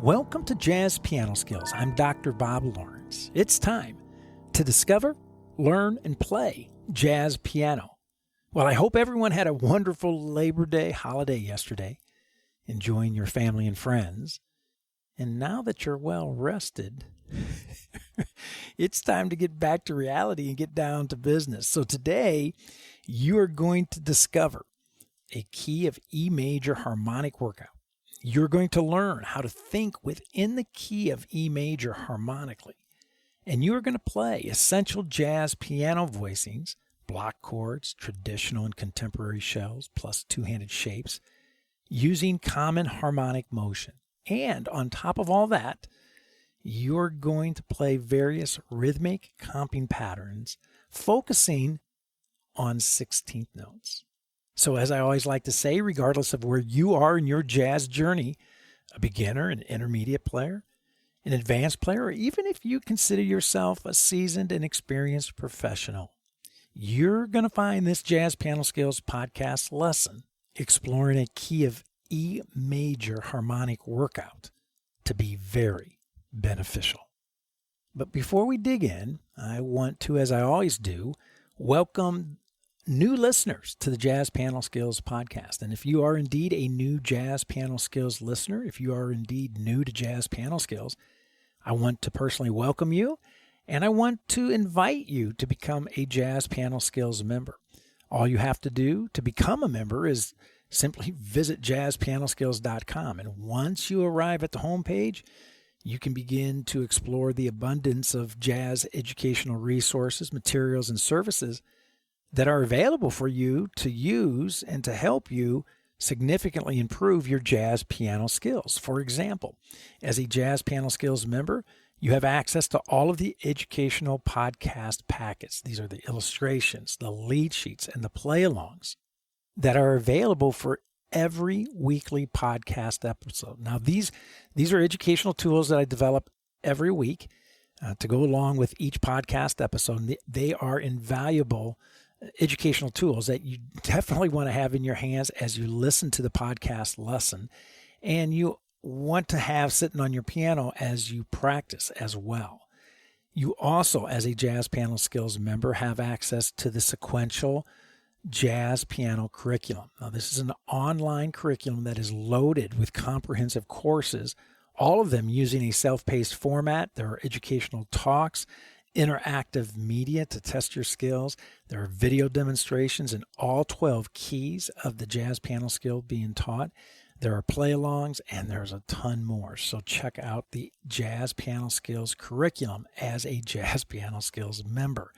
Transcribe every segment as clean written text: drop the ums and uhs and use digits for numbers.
Welcome to Jazz Piano Skills. I'm Dr. Bob Lawrence. It's time to discover, learn, and play jazz piano. Well, I hope everyone had a wonderful Labor Day holiday yesterday, enjoying your family and friends. And now that you're well rested, it's time to get back to reality and get down to business. So today, you are going to discover a key of E major harmonic workout. You're going to learn how to think within the key of E major harmonically. And you are going to play essential jazz piano voicings, block chords, traditional and contemporary shells, plus two-handed shapes, using common harmonic motion. And on top of all that, you're going to play various rhythmic comping patterns, focusing on 16th notes. So as I always like to say, regardless of where you are in your jazz journey, a beginner, an intermediate player, an advanced player, or even if you consider yourself a seasoned and experienced professional, you're going to find this Jazz Piano Skills podcast lesson exploring a key of E major harmonic workout to be very beneficial. But before we dig in, I want to, as I always do, welcome new listeners to the Jazz Piano Skills podcast. And if you are indeed a new Jazz Piano Skills listener, if you are indeed new to Jazz Piano Skills, I want to personally welcome you, and I want to invite you to become a Jazz Piano Skills member. All you have to do to become a member is simply visit JazzPianoSkills.com. And once you arrive at the homepage, you can begin to explore the abundance of jazz educational resources, materials, and services that are available for you to use and to help you significantly improve your jazz piano skills. For example, as a Jazz Piano Skills member, you have access to all of the educational podcast packets. These are the illustrations, the lead sheets, and the play-alongs that are available for every weekly podcast episode. Now, these are educational tools that I develop every week to go along with each podcast episode. They are invaluable educational tools that you definitely want to have in your hands as you listen to the podcast lesson, and you want to have sitting on your piano as you practice as well. You also, as a Jazz Piano Skills member, have access to the sequential jazz piano curriculum. Now, this is an online curriculum that is loaded with comprehensive courses, all of them using a self-paced format. There are educational talks, interactive media to test your skills. There are video demonstrations in all 12 keys of the jazz piano skill being taught. There are play-alongs, and there's a ton more. So check out the Jazz Piano Skills curriculum as a Jazz Piano Skills member.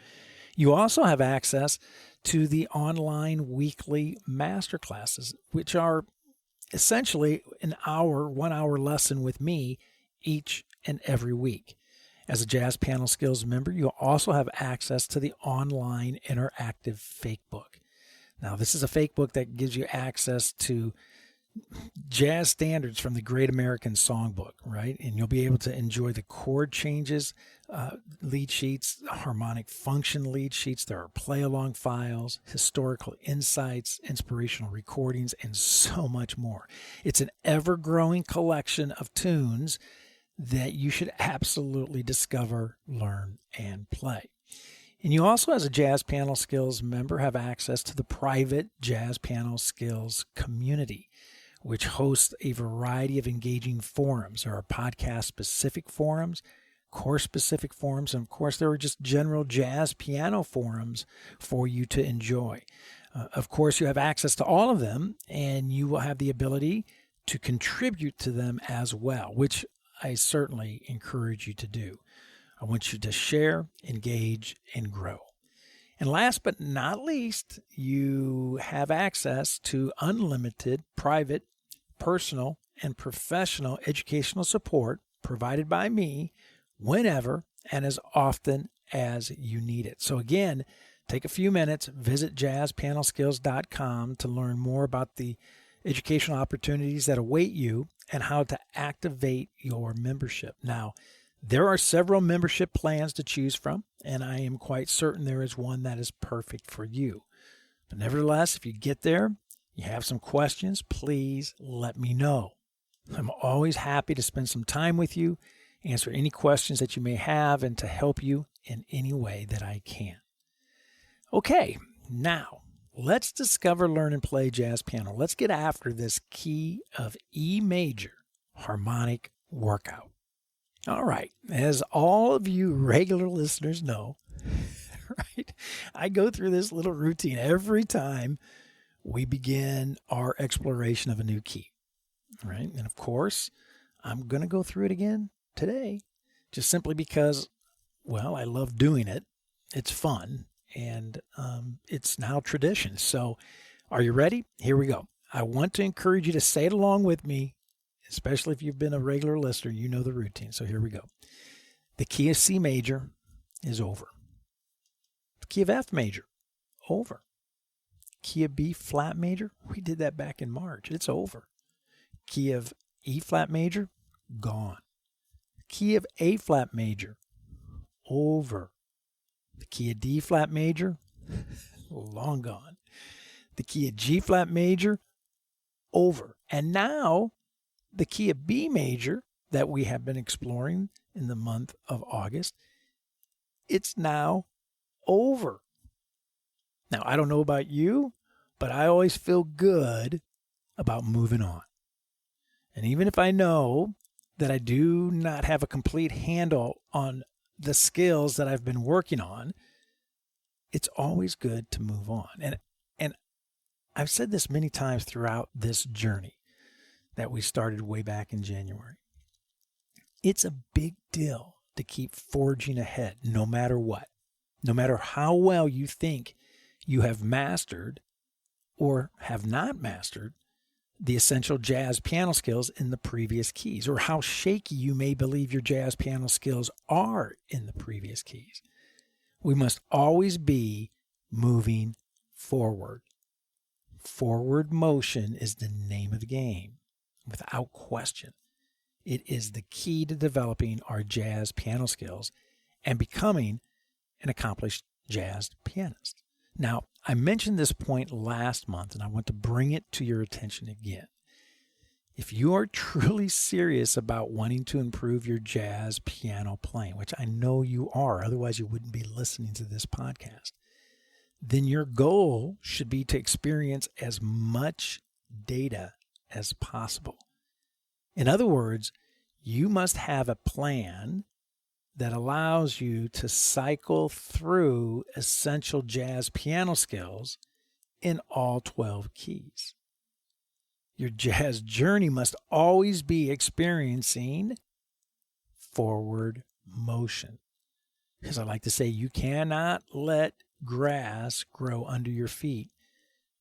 You also have access to the online weekly masterclasses, which are essentially an hour, 1 hour lesson with me each and every week. As a Jazz Piano Skills member, you also have access to the online interactive fake book. Now, this is a fake book that gives you access to jazz standards from the Great American Songbook, right? And you'll be able to enjoy the chord changes, lead sheets, harmonic function lead sheets. There are play-along files, historical insights, inspirational recordings, and so much more. It's an ever-growing collection of tunes that you should absolutely discover, learn, and play. And you also, as a Jazz Piano Skills member, have access to the private Jazz Piano Skills community, which hosts a variety of engaging forums. There are podcast-specific forums, course-specific forums, and of course, there are just general jazz piano forums for you to enjoy. Of course, you have access to all of them, and you will have the ability to contribute to them as well, which I certainly encourage you to do. I want you to share, engage, and grow. And last but not least, you have access to unlimited private, personal, and professional educational support provided by me whenever and as often as you need it. So again, take a few minutes, visit JazzPianoSkills.com to learn more about the educational opportunities that await you and how to activate your membership. Now, there are several membership plans to choose from, and I am quite certain there is one that is perfect for you. But nevertheless, if you get there, you have some questions, please let me know. I'm always happy to spend some time with you, answer any questions that you may have, and to help you in any way that I can. Okay, now let's discover, learn, and play jazz piano. Let's get after this key of E major harmonic workout. All right, as all of you regular listeners know, right, I go through this little routine every time we begin our exploration of a new key, right? And of course, I'm going to go through it again today, just simply because, well, I love doing it. It's fun, and it's now tradition. So are you ready? Here we go. I want to encourage you to say it along with me, especially if you've been a regular listener, you know the routine. So here we go. The key of C major is over. The key of F major, over. Key of B flat major, we did that back in March. It's over. Key of E flat major, gone. Key of A flat major, over. The key of D flat major, long gone. The key of G flat major, over. And now the key of B major that we have been exploring in the month of August, it's now over. Now, I don't know about you, but I always feel good about moving on. And even if I know that I do not have a complete handle on the skills that I've been working on, it's always good to move on. And I've said this many times throughout this journey that we started way back in January. It's a big deal to keep forging ahead no matter what, no matter how well you think you have mastered or have not mastered the essential jazz piano skills in the previous keys, or how shaky you may believe your jazz piano skills are in the previous keys. We must always be moving forward. Forward motion is the name of the game, without question. It is the key to developing our jazz piano skills and becoming an accomplished jazz pianist. Now, I mentioned this point last month, and I want to bring it to your attention again. If you are truly serious about wanting to improve your jazz piano playing, which I know you are, otherwise you wouldn't be listening to this podcast, then your goal should be to experience as much data as possible. In other words, you must have a plan that allows you to cycle through essential jazz piano skills in all 12 keys. Your jazz journey must always be experiencing forward motion. Because I like to say, you cannot let grass grow under your feet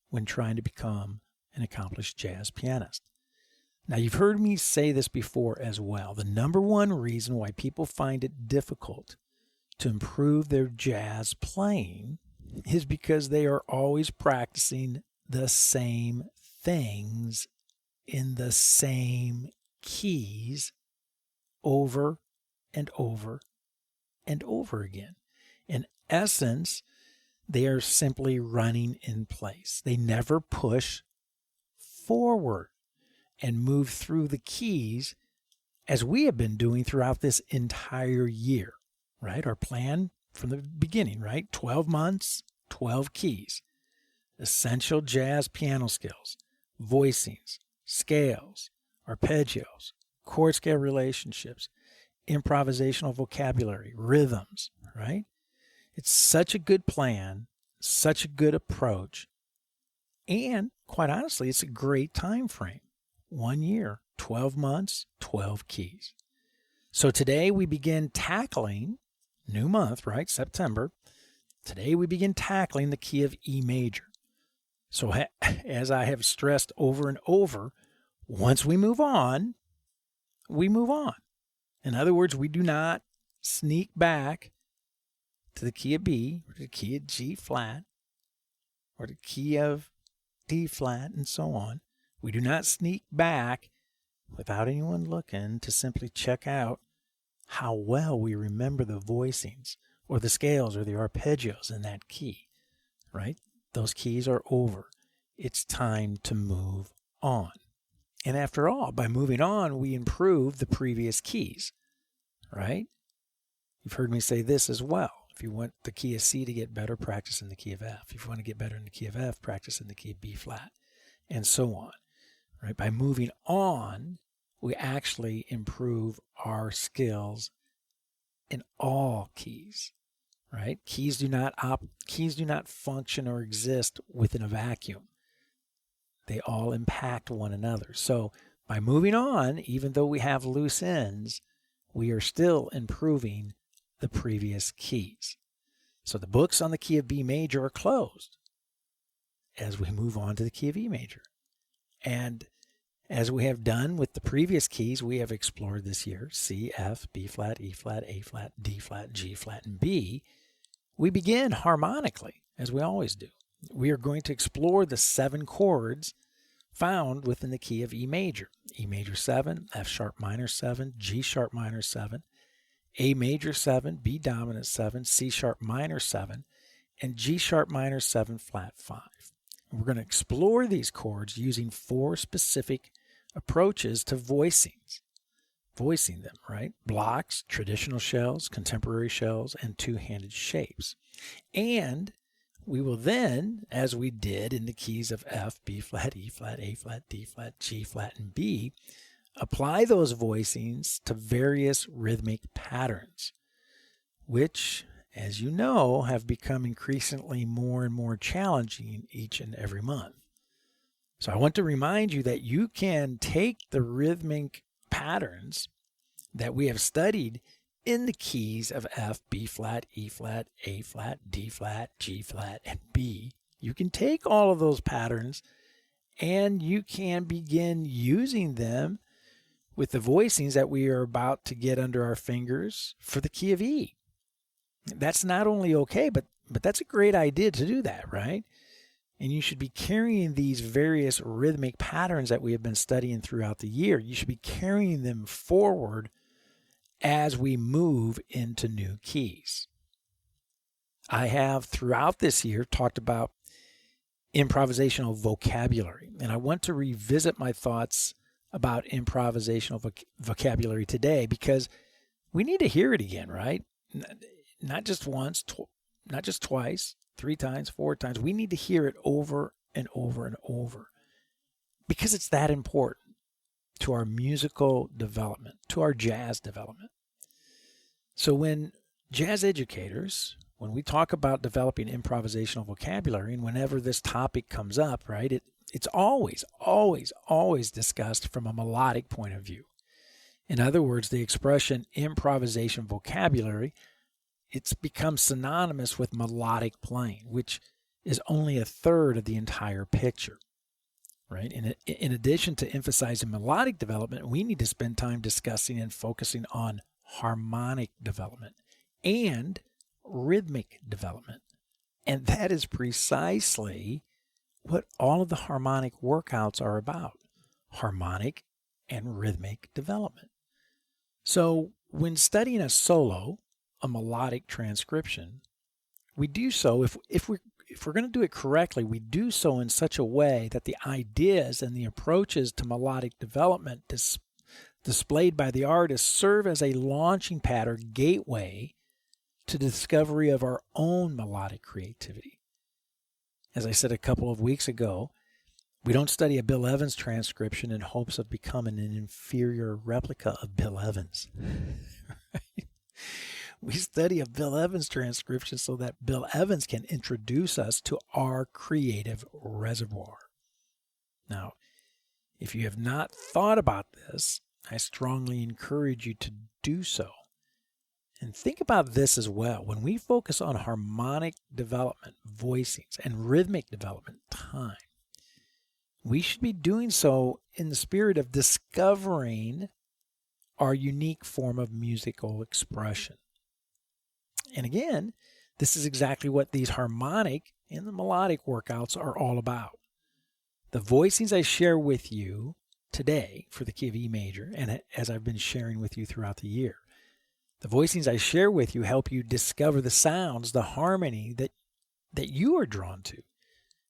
when trying to become an accomplished jazz pianist. Now, you've heard me say this before as well. The number one reason why people find it difficult to improve their jazz playing is because they are always practicing the same things in the same keys over and over and over again. In essence, they are simply running in place. They never push forward and move through the keys as we have been doing throughout this entire year, right? Our plan from the beginning, right? 12 months, 12 keys, essential jazz piano skills, voicings, scales, arpeggios, chord scale relationships, improvisational vocabulary, rhythms, right? It's such a good plan, such a good approach, and quite honestly, it's a great time frame. 1 year, 12 months, 12 keys. So today we begin tackling, new month, right? September. Today we begin tackling the key of E major. So as I have stressed over and over, once we move on, we move on. In other words, we do not sneak back to the key of B, or the key of G flat, or the key of D flat, and so on. We do not sneak back without anyone looking to simply check out how well we remember the voicings or the scales or the arpeggios in that key, right? Those keys are over. It's time to move on. And after all, by moving on, we improve the previous keys, right? You've heard me say this as well. If you want the key of C to get better, practice in the key of F. If you want to get better in the key of F, practice in the key of B flat, and so on, right? By moving on, we actually improve our skills in all keys, right? Keys do not function or exist within a vacuum. They all impact one another. So by moving on, even though we have loose ends, we are still improving the previous keys. So the books on the key of B major are closed as we move on to the key of E major. And as we have done with the previous keys we have explored this year, C, F, B flat, E flat, A flat, D flat, G flat, and B, we begin harmonically, as we always do. We are going to explore the 7 chords found within the key of E major. E major 7, F sharp minor 7, G sharp minor 7, A major 7, B dominant 7, C sharp minor 7, and G sharp minor 7 flat 5. And we're going to explore these chords using 4 specific approaches to voicing them, right? Blocks, traditional shells, contemporary shells, and two-handed shapes. And we will then, as we did in the keys of F, B flat, E flat, A flat, D flat, G flat, and B, apply those voicings to various rhythmic patterns, which, as you know, have become increasingly more and more challenging each and every month. So I want to remind you that you can take the rhythmic patterns that we have studied in the keys of F, B flat, E flat, A flat, D flat, G flat, and B. You can take all of those patterns and you can begin using them with the voicings that we are about to get under our fingers for the key of E. That's not only okay, but that's a great idea to do that, right? And you should be carrying these various rhythmic patterns that we have been studying throughout the year. You should be carrying them forward as we move into new keys. I have throughout this year talked about improvisational vocabulary, and I want to revisit my thoughts about improvisational vocabulary today because we need to hear it again, right? Not just once, not just twice, 3 times, 4 times. We need to hear it over and over and over because it's that important to our musical development, to our jazz development. So when jazz educators, when we talk about developing improvisational vocabulary, and whenever this topic comes up, right, it's always discussed from a melodic point of view. In other words, the expression improvisation vocabulary, it's become synonymous with melodic playing, which is only a third of the entire picture, right? In addition to emphasizing melodic development, we need to spend time discussing and focusing on harmonic development and rhythmic development. And that is precisely what all of the harmonic workouts are about, harmonic and rhythmic development. So when studying a solo, a melodic transcription, we do so, if we're going to do it correctly, we do so in such a way that the ideas and the approaches to melodic development displayed by the artist serve as a launching pad or gateway to discovery of our own melodic creativity. As I said a couple of weeks ago, we don't study a Bill Evans transcription in hopes of becoming an inferior replica of Bill Evans. Right? We study a Bill Evans transcription so that Bill Evans can introduce us to our creative reservoir. Now, if you have not thought about this, I strongly encourage you to do so. And think about this as well. When we focus on harmonic development, voicings, and rhythmic development time, we should be doing so in the spirit of discovering our unique form of musical expression. And again, this is exactly what these harmonic and the melodic workouts are all about. The voicings I share with you today for the key of E major, and as I've been sharing with you throughout the year, the voicings I share with you help you discover the sounds, the harmony that you are drawn to.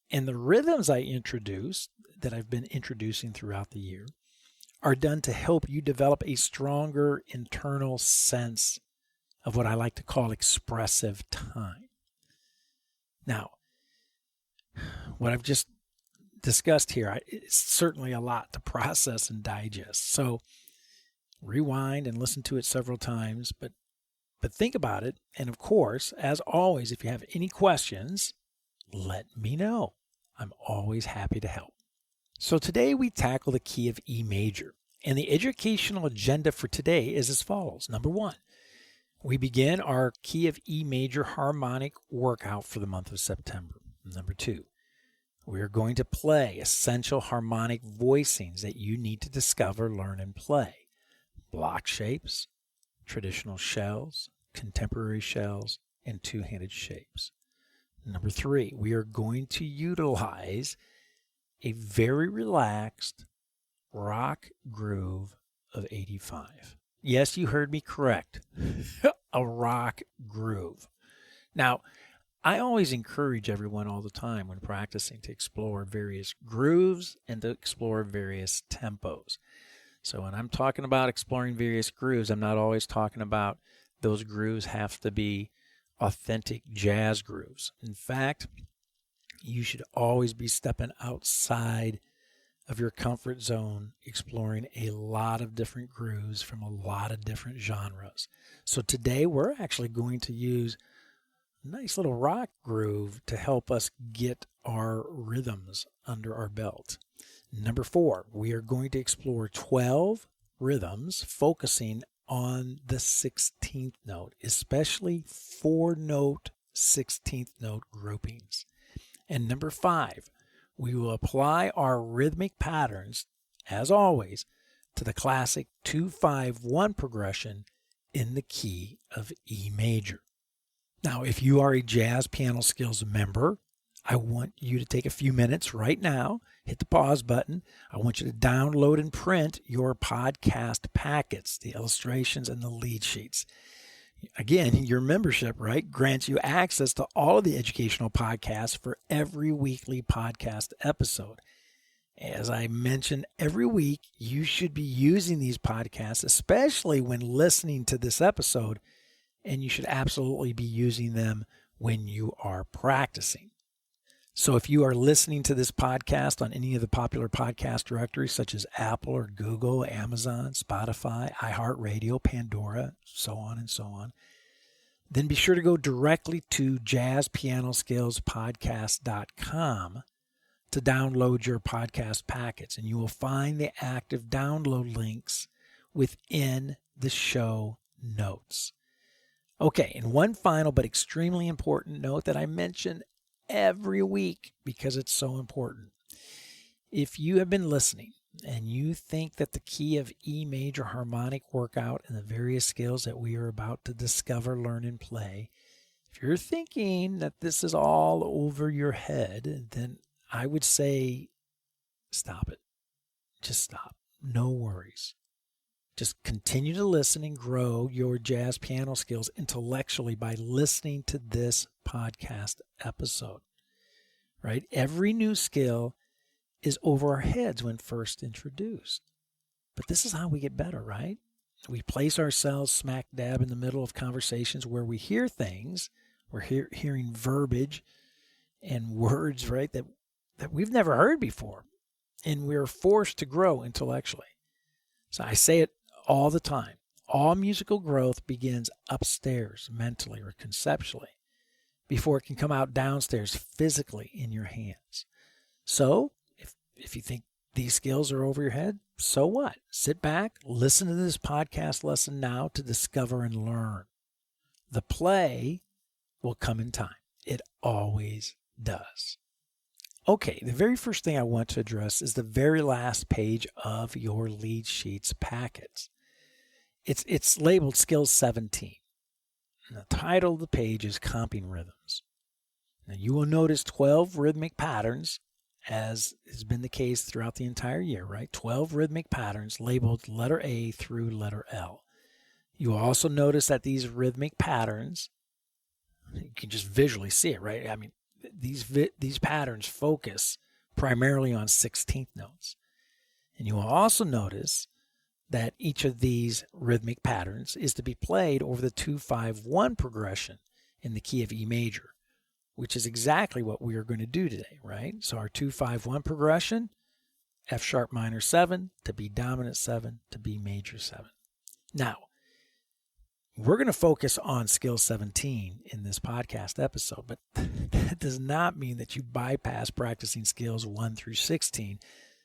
And the rhythms I introduce, that I've been introducing throughout the year, are done to help you develop a stronger internal sense of what I like to call expressive time. Now, what I've just discussed here, it's certainly a lot to process and digest. So rewind and listen to it several times, but think about it. And of course, as always, if you have any questions, let me know. I'm always happy to help. So today we tackle the key of E major. And the educational agenda for today is as follows. Number 1, we begin our key of E major harmonic workout for the month of September. Number 2, we are going to play essential harmonic voicings that you need to discover, learn, and play. Block shapes, traditional shells, contemporary shells, and two-handed shapes. Number 3, we are going to utilize a very relaxed rock groove of 85. Yes, you heard me correct. A rock groove. Now, I always encourage everyone all the time when practicing to explore various grooves and to explore various tempos. So when I'm talking about exploring various grooves, I'm not always talking about those grooves have to be authentic jazz grooves. In fact, you should always be stepping outside of your comfort zone, exploring a lot of different grooves from a lot of different genres. So today we're actually going to use a nice little rock groove to help us get our rhythms under our belt. Number 4, we are going to explore 12 rhythms focusing on the 16th note, especially 4-note 16th note groupings. And number 5, we will apply our rhythmic patterns, as always, to the classic 2-5-1 progression in the key of E major. Now, if you are a Jazz Piano Skills member, I want you to take a few minutes right now, hit the pause button. I want you to download and print your podcast packets, the illustrations and the lead sheets. Again, your membership, right, grants you access to all of the educational podcasts for every weekly podcast episode. As I mentioned, every week, you should be using these podcasts, especially when listening to this episode, and you should absolutely be using them when you are practicing. So if you are listening to this podcast on any of the popular podcast directories, such as Apple or Google, Amazon, Spotify, iHeartRadio, Pandora, so on, then be sure to go directly to JazzPianoSkillsPodcast.com to download your podcast packets, and you will find the active download links within the show notes. Okay, and one final but extremely important note that I mention every week because it's so important. If you have been listening and you think that the key of E major harmonic workout and the various skills that we are about to discover, learn, and play, if you're thinking that this is all over your head, then I would say stop it. Just stop. No worries. Just continue to listen and grow your jazz piano skills intellectually by listening to this podcast episode, right? Every new skill is over our heads when first introduced. But this is how we get better, right? We place ourselves smack dab in the middle of conversations where we hear things, we're hearing verbiage and words, right, that we've never heard before. And we're forced to grow intellectually. So I say it all the time. All musical growth begins upstairs, mentally or conceptually, before it can come out downstairs physically in your hands. So if you think these skills are over your head, so what? Sit back, listen to this podcast lesson now to discover and learn. The play will come in time. It always does. Okay, the very first thing I want to address is the very last page of your lead sheets packets. It's labeled Skills 17. And the title of the page is Comping Rhythms. Now you will notice 12 rhythmic patterns, as has been the case throughout the entire year, right? 12 rhythmic patterns labeled letter A through letter L. You will also notice that these rhythmic patterns, you can just visually see it, right? I mean, these patterns focus primarily on 16th notes. And you will also notice that each of these rhythmic patterns is to be played over the 2-5-1 progression in the key of E major, which is exactly what we are going to do today, right? So our 2-5-1 progression, F sharp minor 7 to B dominant 7 to B major 7. Now, we're going to focus on skill 17 in this podcast episode, but that does not mean that you bypass practicing skills 1 through 16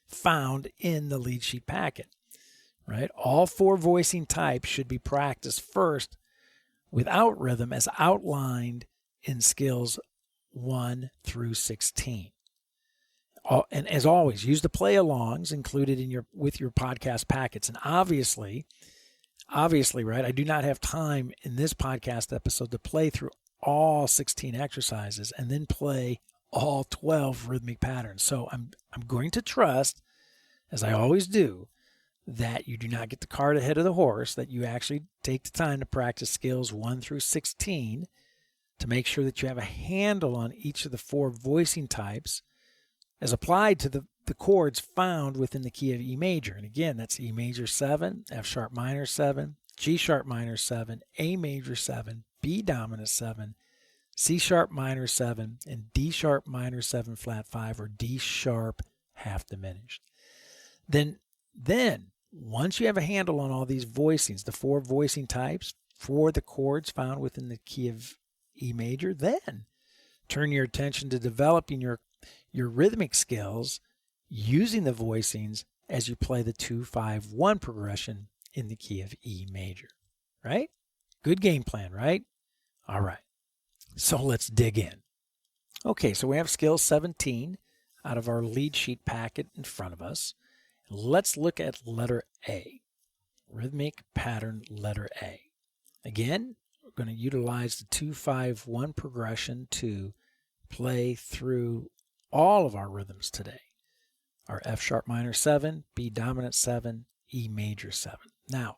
found in the lead sheet packet, right? All 4 voicing types should be practiced first without rhythm as outlined in skills 1 through 16. And as always, use the play-alongs included in with your podcast packets. And obviously, right, I do not have time in this podcast episode to play through all 16 exercises and then play all 12 rhythmic patterns. So I'm going to trust, as I always do, that you do not get the cart ahead of the horse, that you actually take the time to practice skills 1 through 16 to make sure that you have a handle on each of the 4 voicing types as applied to the chords found within the key of E major. And again, that's E major 7, F sharp minor 7, G sharp minor 7, A major 7, B dominant 7, C sharp minor 7, and D sharp minor 7 flat 5, or D sharp half diminished. Then once you have a handle on all these voicings, the 4 voicing types for the chords found within the key of E major, then turn your attention to developing your rhythmic skills using the voicings as you play the 2-5-1 progression in the key of E major, right? Good game plan, right? All right. So let's dig in. Okay, so we have skill 17 out of our lead sheet packet in front of us. Let's look at letter A, rhythmic pattern letter A. Again, we're going to utilize the 2-5-1 progression to play through all of our rhythms today. Our F sharp minor 7, B dominant 7, E major 7. Now,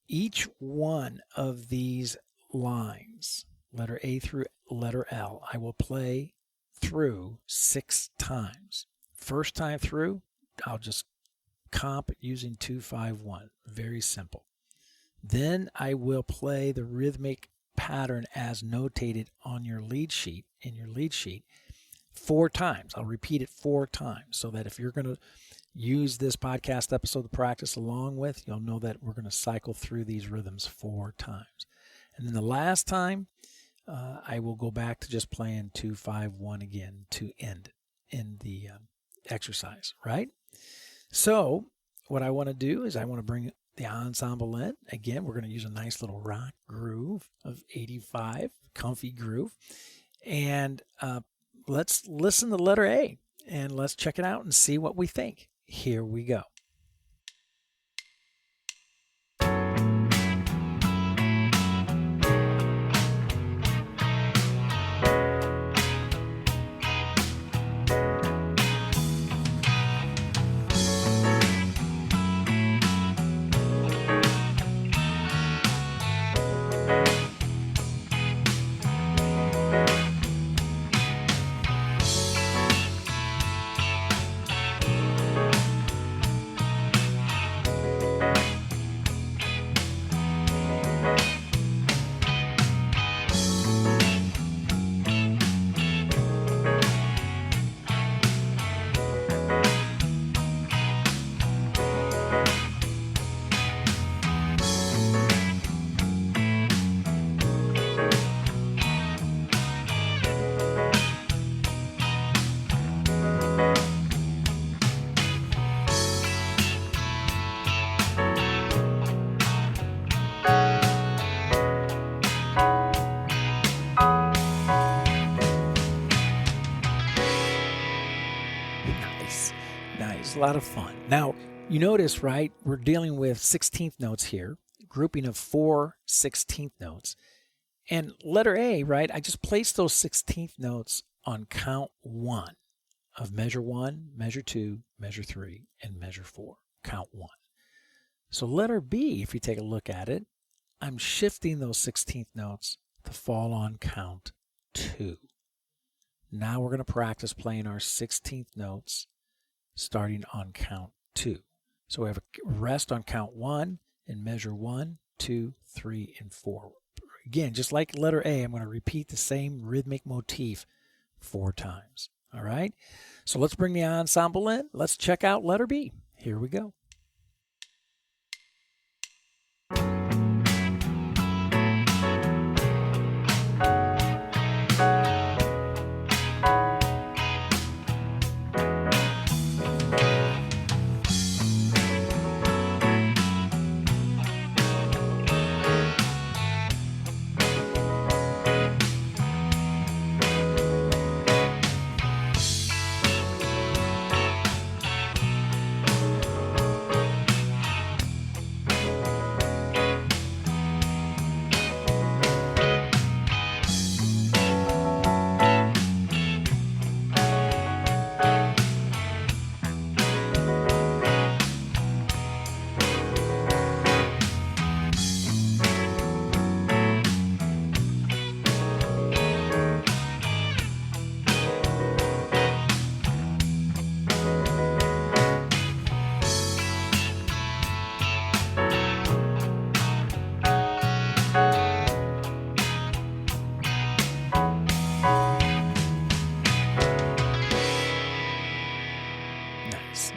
each one of these lines, letter A through letter L, I will play through 6 times. First time through, I'll just comp using 2-5-1. Very simple. Then I will play the rhythmic pattern as notated on your lead sheet, 4 times. I'll repeat it 4 times so that if you're going to use this podcast episode to practice along with, you'll know that we're going to cycle through these rhythms 4 times. And then the last time, I will go back to just playing 2-5-1 again to end in the exercise, right? So what I want to do is I want to bring the ensemble in. Again, we're going to use a nice little rock groove of 85, comfy groove. And let's listen to letter A and let's check it out and see what we think. Here we go. Nice, a lot of fun. Now, you notice, right, we're dealing with 16th notes here, grouping of 4 16th notes. And letter A, right, I just placed those 16th notes on count 1 of measure 1, measure 2, measure 3, and measure 4, count 1. So letter B, if you take a look at it, I'm shifting those 16th notes to fall on count 2. Now we're going to practice playing our 16th notes starting on count 2. So we have a rest on count 1 in measure 1, 2, 3, and 4. Again, just like letter A, I'm going to repeat the same rhythmic motif 4 times. All right? So let's bring the ensemble in. Let's check out letter B. Here we go.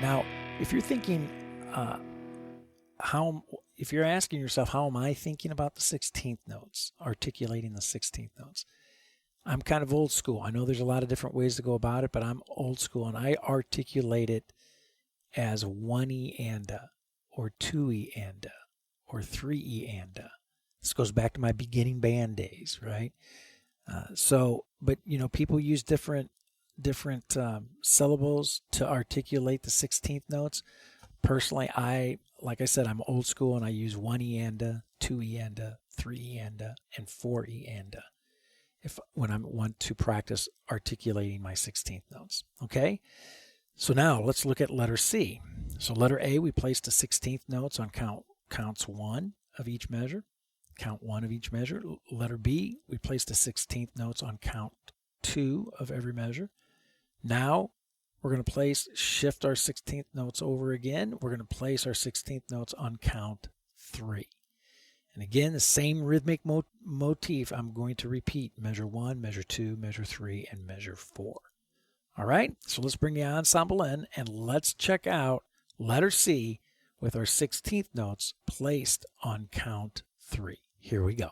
Now, if you're thinking, if you're asking yourself, how am I thinking about the 16th notes, articulating the 16th notes? I'm kind of old school. I know there's a lot of different ways to go about it, but I'm old school, and I articulate it as 1E and a, or 2E and a, or 3E and a. This goes back to my beginning band days, right? But people use different syllables to articulate the 16th notes. Personally, like I said, I'm old school, and I use 1E and a, 2E and a, 3E and a, and 4E and a when I want to practice articulating my 16th notes. Okay? So now let's look at letter C. So letter A, we place the 16th notes on counts 1 of each measure. Count 1 of each measure. Letter B, we place the 16th notes on count 2 of every measure. Now we're going to shift our 16th notes over again. We're going to place our 16th notes on count 3. And again, the same rhythmic motif I'm going to repeat. Measure 1, measure 2, measure 3, and measure 4. All right, so let's bring the ensemble in, and let's check out letter C with our 16th notes placed on count 3. Here we go.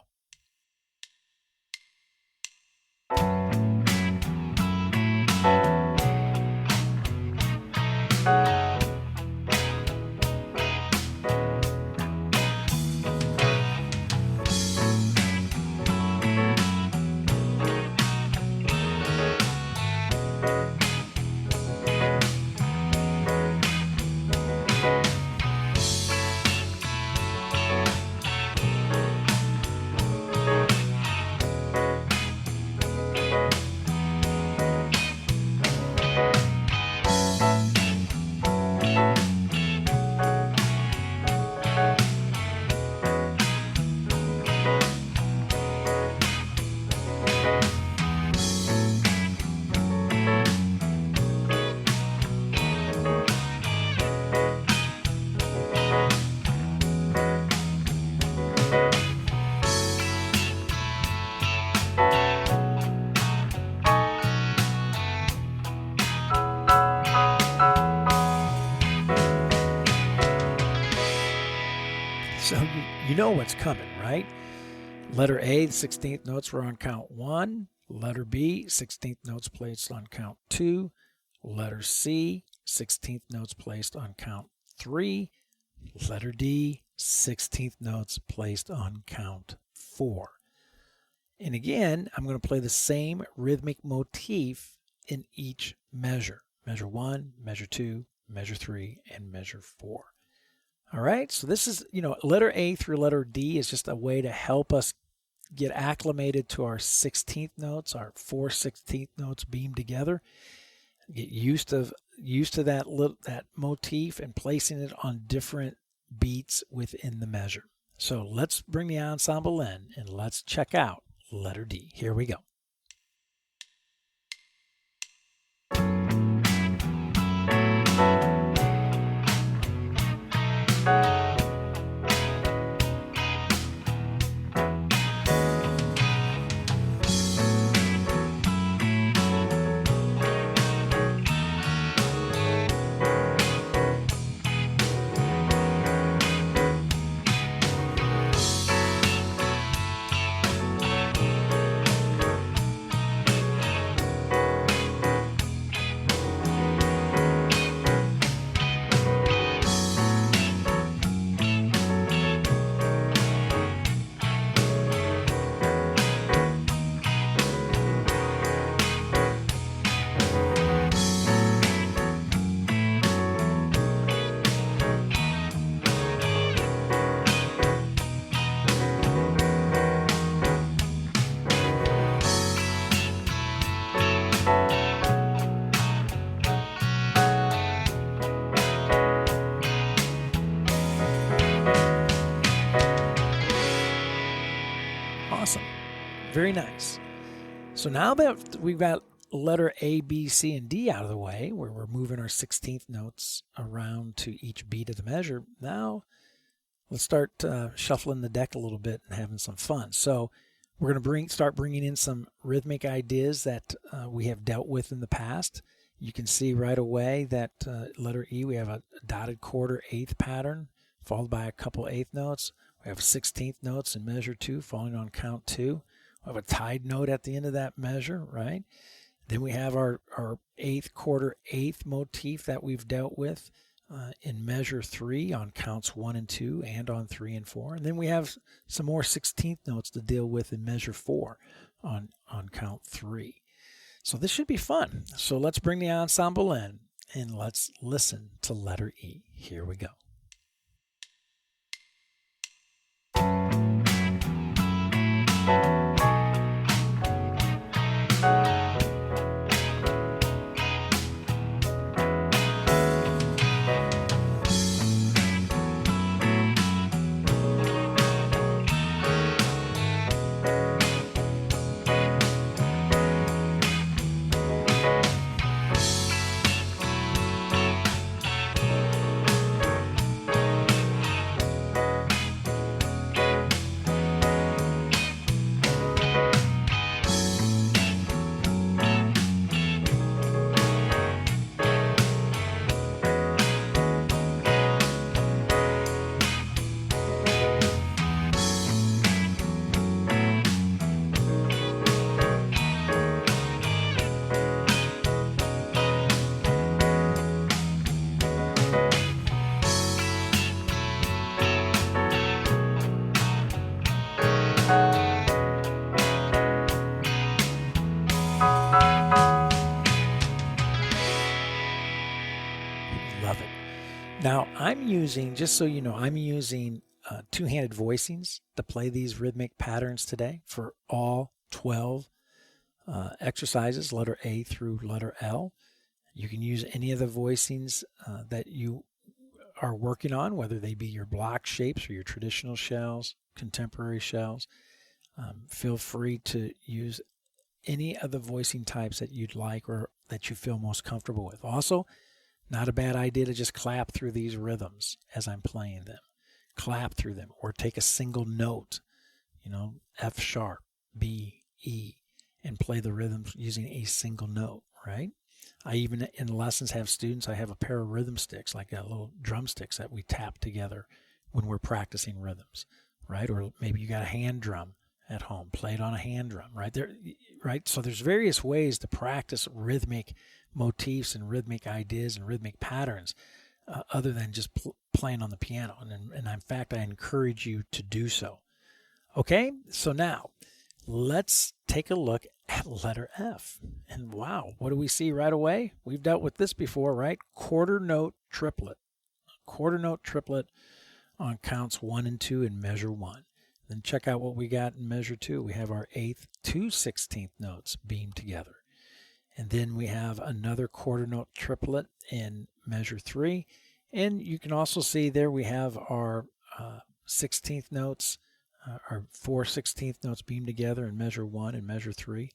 So you know what's coming, right? Letter A, the 16th notes were on count 1. Letter B, 16th notes placed on count 2. Letter C, 16th notes placed on count 3. Letter D, 16th notes placed on count 4. And again, I'm going to play the same rhythmic motif in each measure. Measure 1, measure 2, measure 3, and measure 4. All right, so this is, letter A through letter D is just a way to help us get acclimated to our 16th notes, our 4 16th notes beamed together. Get used to that motif and placing it on different beats within the measure. So let's bring the ensemble in and let's check out letter D. Here we go. Awesome. Very nice. So now that we've got letter A, B, C, and D out of the way, where we're moving our 16th notes around to each beat of the measure, now let's start shuffling the deck a little bit and having some fun. So we're going to start bringing in some rhythmic ideas that we have dealt with in the past. You can see right away that letter E, we have a dotted quarter eighth pattern followed by a couple eighth notes. We have 16th notes in measure 2 falling on count 2. We have a tied note at the end of that measure, right? Then we have our eighth quarter eighth motif that we've dealt with in measure 3 on counts 1 and 2 and on 3 and 4. And then we have some more 16th notes to deal with in measure 4 on count 3. So this should be fun. So let's bring the ensemble in and let's listen to letter E. Here we go. Love it. Now I'm using, just so you know, I'm using two-handed voicings to play these rhythmic patterns today for all 12 exercises, letter A through letter L. You can use any of the voicings that you are working on, whether they be your block shapes or your traditional shells, contemporary shells. Feel free to use any of the voicing types that you'd like or that you feel most comfortable with. Also, not a bad idea to just clap through these rhythms as I'm playing them. Clap through them or take a single note, F sharp, B, E, and play the rhythms using a single note, right? I even in lessons have students, I have a pair of rhythm sticks, like little drumsticks that we tap together when we're practicing rhythms, right? Or maybe you got a hand drum at home, play it on a hand drum, right? There, right? So there's various ways to practice rhythmic motifs and rhythmic ideas and rhythmic patterns other than just playing on the piano. And in fact, I encourage you to do so. Okay, so now let's take a look at letter F. And wow, what do we see right away? We've dealt with this before, right? Quarter note triplet. Quarter note triplet on counts 1 and 2 in measure 1. Then check out what we got in measure 2. We have our 8th to 16th notes beamed together. And then we have another quarter note triplet in measure 3. And you can also see there we have our 16th notes, our 4 16th notes beamed together in measure 1 and measure 3.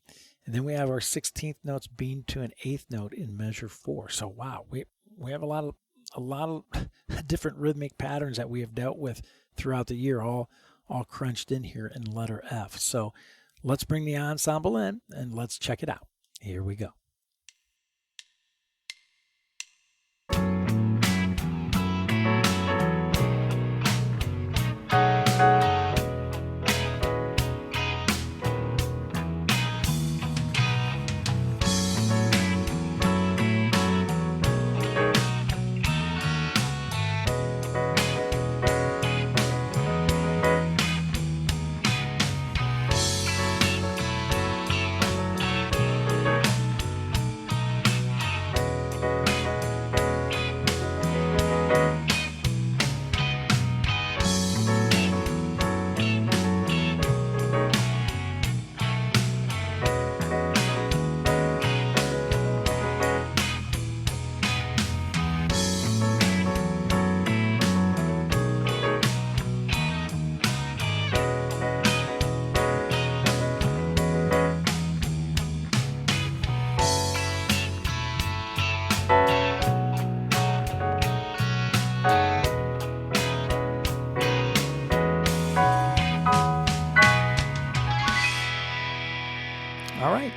And then we have our 16th notes beamed to an 8th note in measure 4. So wow, we have a lot of different rhythmic patterns that we have dealt with throughout the year, all crunched in here in letter F. So let's bring the ensemble in and let's check it out. Here we go.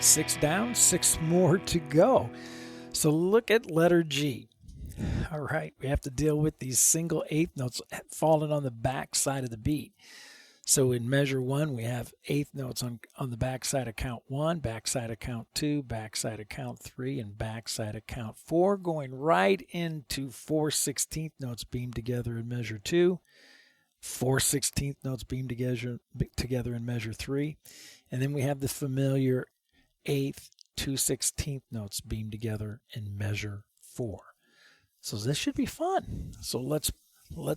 6 down, 6 more to go. So look at letter G. All right, we have to deal with these single eighth notes falling on the back side of the beat. So in measure 1, we have eighth notes on the back side of count 1, back side of count 2, back side of count 3, and back side of count 4, going right into 4/16 notes beamed together in measure 2, 4/16 notes beamed together in measure 3, and then we have the familiar eighth, 2/16 notes beamed together in measure 4. So this should be fun. So let's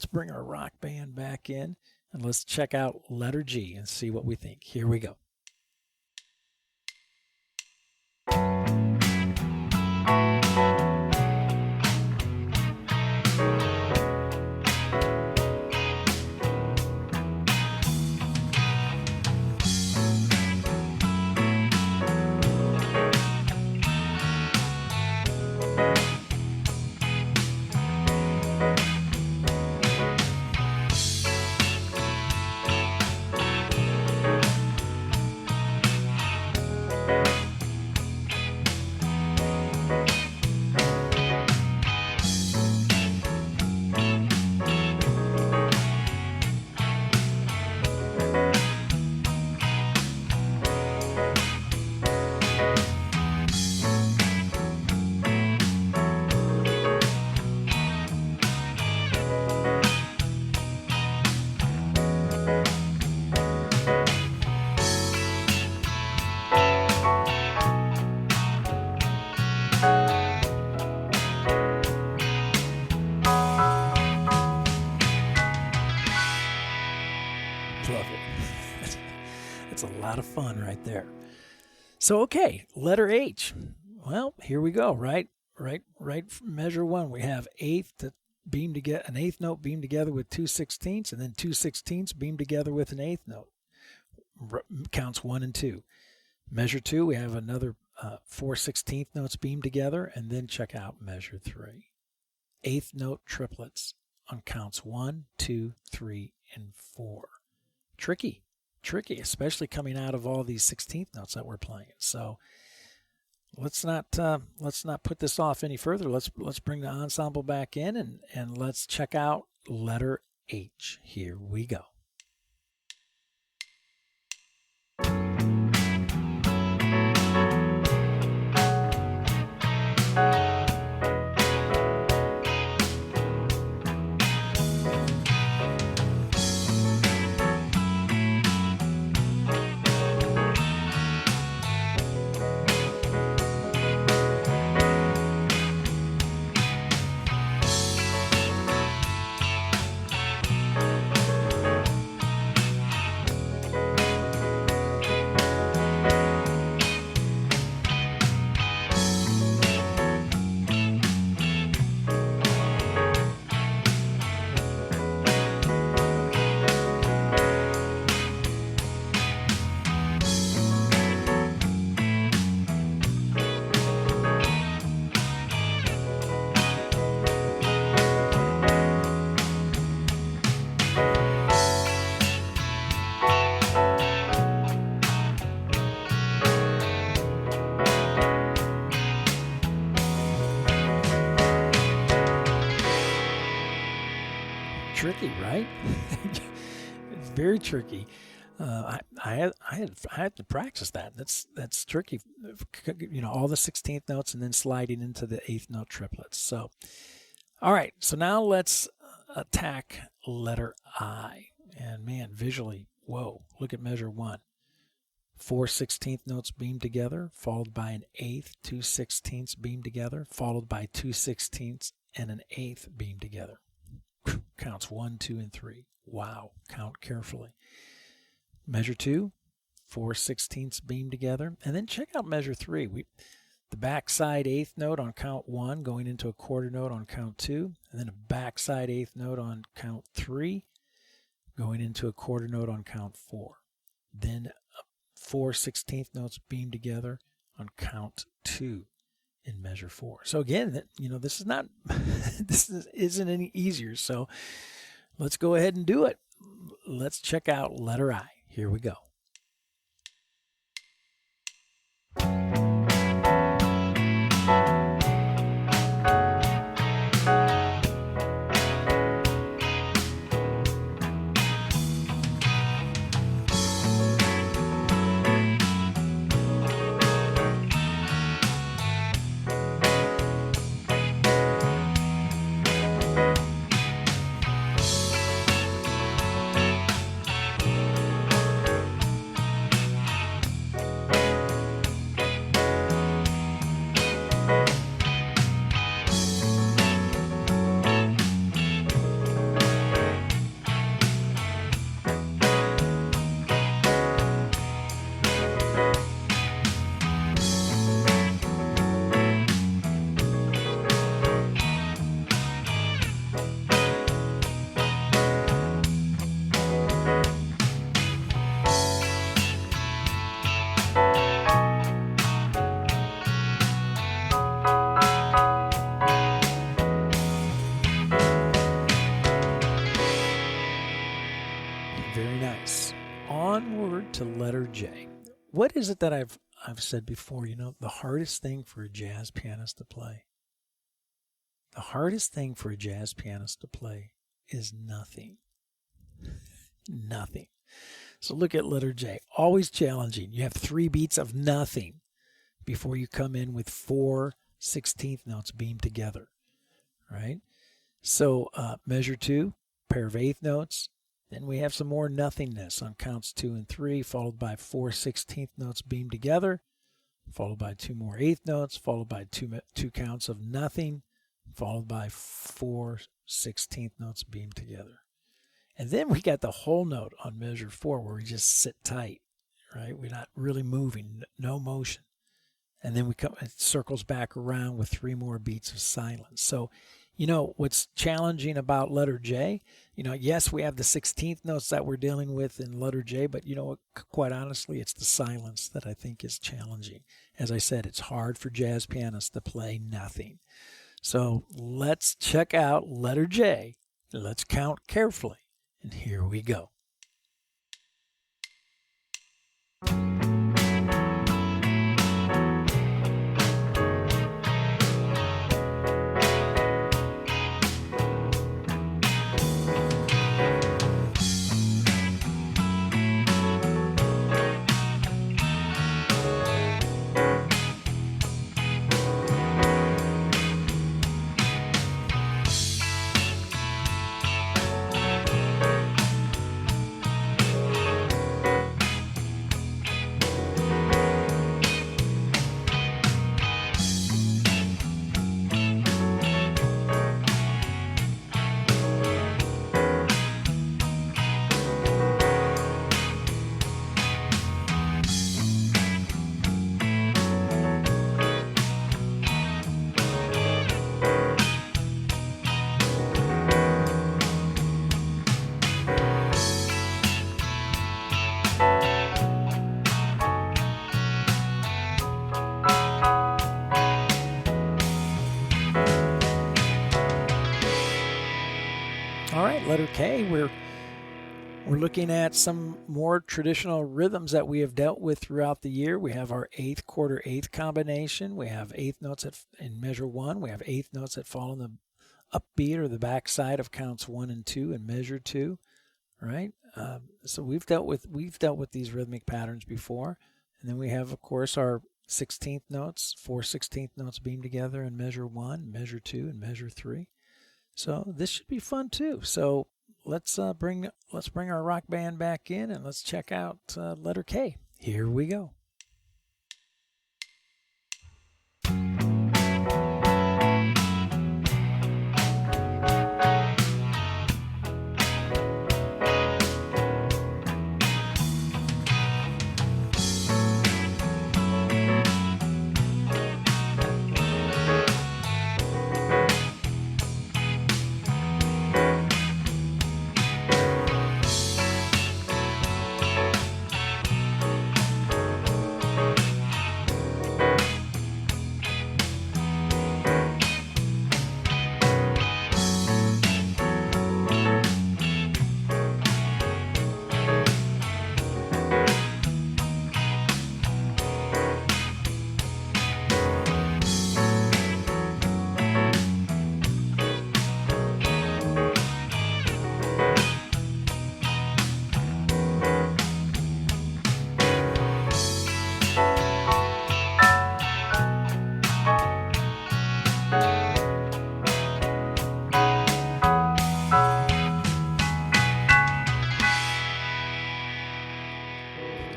bring our rock band back in and let's check out letter G and see what we think. Here we go. Love it. It's a lot of fun right there. So, okay, letter H. Well, here we go, right from measure 1. We have an eighth note beamed together with 2/16, and then 2/16 beamed together with an eighth note. Counts 1 and 2. Measure 2, we have another 4/16 notes beamed together, and then check out measure 3. Eighth note triplets on counts 1, 2, 3, and 4. Tricky, especially coming out of all these 16th notes that we're playing. So let's not put this off any further. Let's bring the ensemble back in and let's check out letter H. Here we go. Tricky, right? It's very tricky. I had to practice that. That's tricky. All the 16th notes and then sliding into the eighth note triplets. So, all right. So now let's attack letter I. And man, visually, whoa! Look at measure 1. 4/16 notes beamed together, followed by an eighth, 2/16 beamed together, followed by 2/16 and an eighth beamed together. Counts 1, 2, and 3. Wow. Count carefully. Measure 2, 4/16 beamed together. And then check out measure 3. The backside eighth note on count 1 going into a quarter note on count 2. And then a backside eighth note on count 3 going into a quarter note on count 4. Then 4/16 notes beamed together on count 2. In measure 4. So again, this is not, isn't any easier. So let's go ahead and do it. Let's check out letter I. Here we go. Very nice. Onward to letter J. What is it that I've said before? You know, the hardest thing for a jazz pianist to play. The hardest thing for a jazz pianist to play is nothing. Nothing. So look at letter J. Always challenging. You have 3 beats of nothing before you come in with 4 16th notes beamed together, right? So measure 2, pair of 8th notes. Then we have some more nothingness on counts 2 and 3, followed by 4 16th notes beamed together, followed by 2 more 8th notes, followed by two counts of nothing, followed by 4 16th notes beamed together. And then we got the whole note on measure 4 where we just sit tight, right? We're not really moving, no motion. And then it circles back around with 3 more beats of silence. So, you know, what's challenging about letter J, you know, yes, we have the 16th notes that we're dealing with in letter J, but, you know, quite honestly, it's the silence that I think is challenging. As I said, it's hard for jazz pianists to play nothing. So let's check out letter J. Let's count carefully. And here we go. All right, letter K, we're looking at some more traditional rhythms that we have dealt with throughout the year. We have our 8th quarter 8th combination. We have 8th notes in measure 1. We have 8th notes that fall in the upbeat or the backside of counts 1 and 2 in measure 2, right? So we've dealt with these rhythmic patterns before. And then we have, of course, our 16th notes, 4 16th notes beamed together in measure 1, measure 2, and measure 3. So this should be fun too. So let's bring our rock band back in and let's check out letter K. Here we go.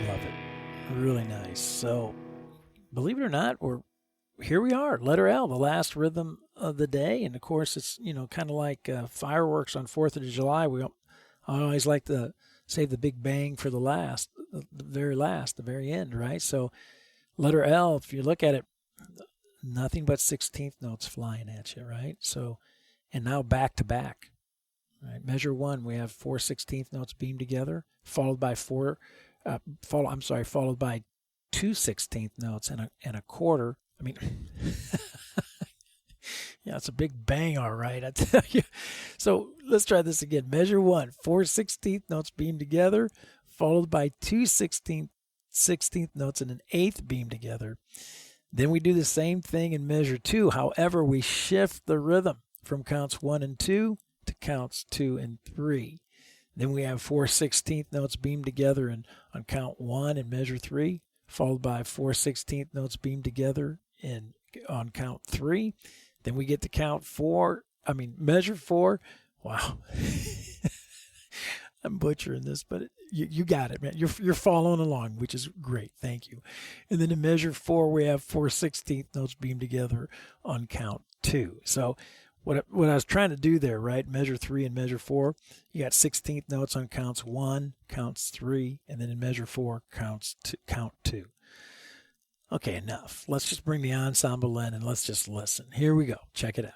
Love it. Really nice. So, believe it or not, here we are, letter L, the last rhythm of the day. And of course, it's, you know, kind of like fireworks on 4th of July. I always like to save the big bang for the very end, right? So, letter L, if you look at it, nothing but 16th notes flying at you, right? So, and now back to back, right? Measure 1, we have 4 16th notes beamed together, followed by followed by 2 16th notes and a quarter. I mean, Yeah, it's a big bang, all right, I tell you. So let's try this again. Measure 1, 4/16 notes beamed together, followed by 2/16 notes and an eighth beamed together. Then we do the same thing in measure 2. However, we shift the rhythm from counts 1 and 2 to counts 2 and 3. Then we have 4/16 notes beamed together on count 1 in measure 3, followed by 4/16 notes beamed together on count 3. Then we get to measure 4. Wow. I'm butchering this, but you got it, man. You're following along, which is great. Thank you. And then in measure 4, we have 4/16 notes beamed together on count 2. So what I was trying to do there, right? Measure 3 and measure 4, you got 16th notes on counts 1, counts 3, and then in measure 4, count 2. Okay, enough. Let's just bring the ensemble in and let's just listen. Here we go. Check it out.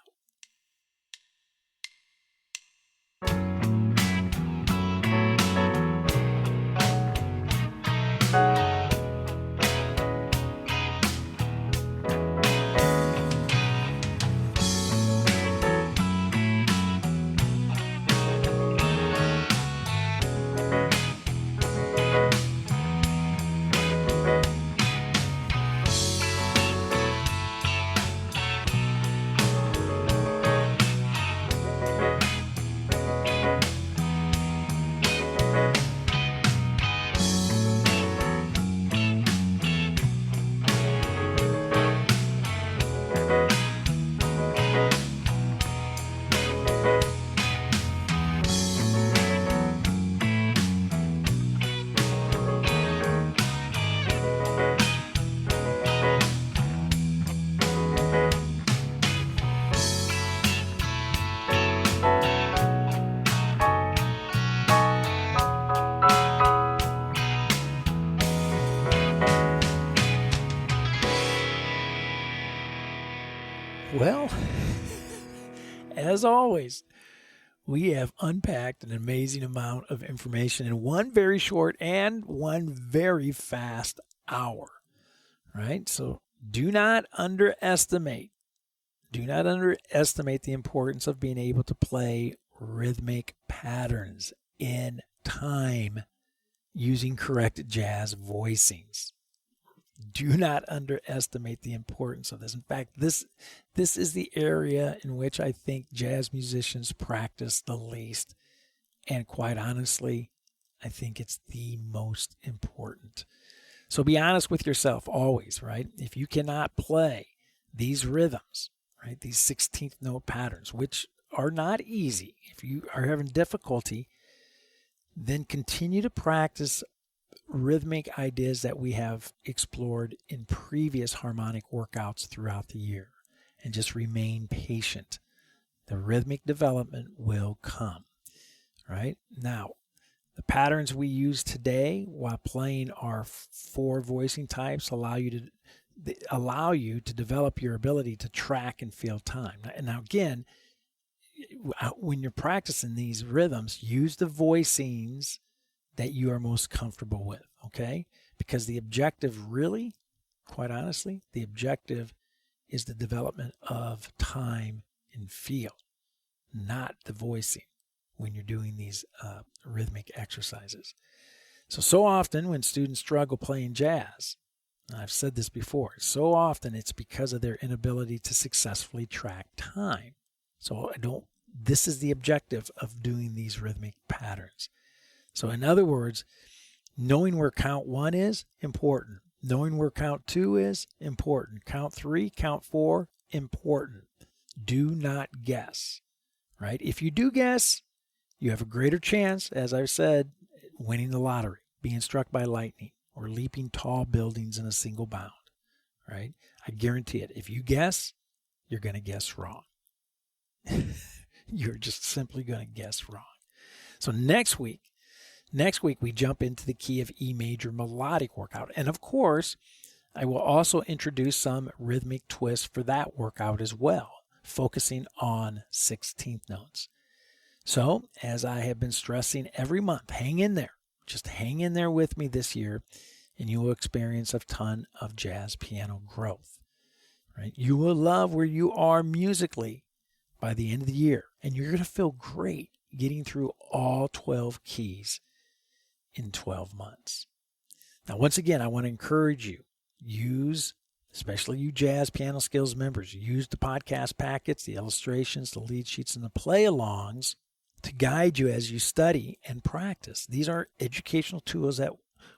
Well, as always, we have unpacked an amazing amount of information in one very short and one very fast hour, right? So do not underestimate the importance of being able to play rhythmic patterns in time using correct jazz voicings. Do not underestimate the importance of this. In fact, this is the area in which I think jazz musicians practice the least. And quite honestly, I think it's the most important. So be honest with yourself always, right? If you cannot play these rhythms, right, these 16th note patterns, which are not easy, if you are having difficulty, then continue to practice rhythmic ideas that we have explored in previous harmonic workouts throughout the year, and just remain patient. The rhythmic development will come. Right? Now, the patterns we use today while playing our 4 voicing types allow you to develop your ability to track and feel time. Now again, when you're practicing these rhythms, use the voicings that you are most comfortable with, okay? Because the objective really, quite honestly, the objective is the development of time and feel, not the voicing when you're doing these rhythmic exercises. So often when students struggle playing jazz, and I've said this before, so often it's because of their inability to successfully track time. This is the objective of doing these rhythmic patterns. So in other words, knowing where count 1 is important. Knowing where count 2 is important. Count 3, count 4, important. Do not guess, right? If you do guess, you have a greater chance, as I've said, winning the lottery, being struck by lightning, or leaping tall buildings in a single bound, right? I guarantee it. If you guess, you're going to guess wrong. You're just simply going to guess wrong. So next week we jump into the key of E major melodic workout. And of course, I will also introduce some rhythmic twists for that workout as well, focusing on 16th notes. So, as I have been stressing every month, hang in there. Just hang in there with me this year, and you will experience a ton of jazz piano growth. right? You will love where you are musically by the end of the year, and you're going to feel great getting through all 12 keys in 12 months. Now, once again, I want to encourage you, especially you Jazz Piano Skills members, use the podcast packets, the illustrations, the lead sheets, and the play-alongs to guide you as you study and practice. These are educational tools that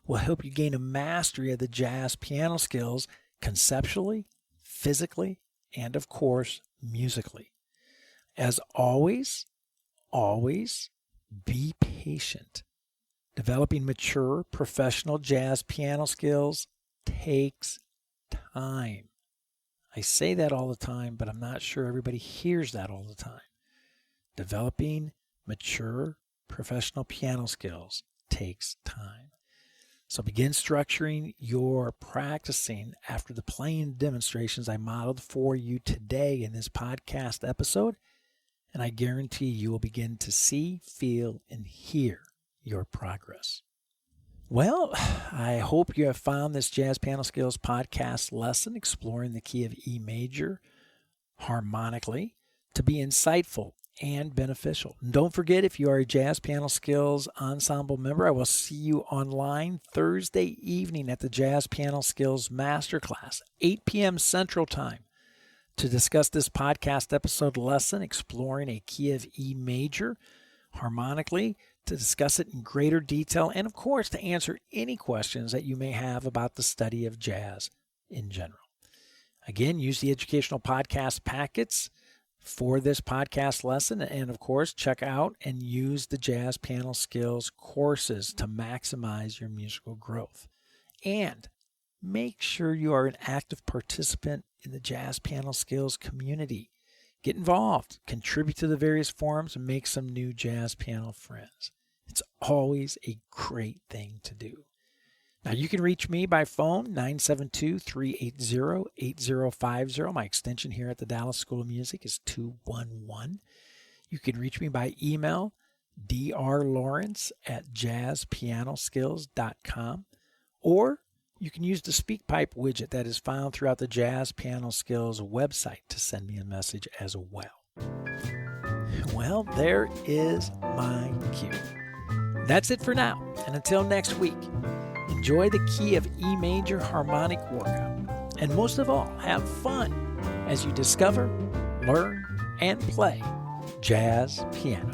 will help you gain a mastery of the jazz piano skills conceptually, physically, and of course, musically. As always, be patient. Developing mature, professional jazz piano skills takes time. I say that all the time, but I'm not sure everybody hears that all the time. Developing mature, professional piano skills takes time. So begin structuring your practicing after the playing demonstrations I modeled for you today in this podcast episode, and I guarantee you will begin to see, feel, and hear your progress. Well, I hope you have found this Jazz Piano Skills podcast lesson exploring the key of E major harmonically to be insightful and beneficial. And don't forget, if you are a Jazz Piano Skills Ensemble member, I will see you online Thursday evening at the Jazz Piano Skills Masterclass, 8 p.m. Central Time, to discuss this podcast episode lesson exploring a key of E major harmonically, to discuss it in greater detail, and of course to answer any questions that you may have about the study of jazz in general. Again, use the educational podcast packets for this podcast lesson, and of course check out and use the Jazz Piano Skills courses to maximize your musical growth. And make sure you are an active participant in the Jazz Piano Skills community. Get involved, contribute to the various forums, and make some new jazz piano friends. It's always a great thing to do. Now, you can reach me by phone, 972-380-8050. My extension here at the Dallas School of Music is 211. You can reach me by email, drlawrence@jazzpianoskills.com, or you can use the SpeakPipe widget that is found throughout the Jazz Piano Skills website to send me a message as well. Well, there is my cue. That's it for now, and until next week, enjoy the key of E major harmonic workout, and most of all, have fun as you discover, learn, and play jazz piano.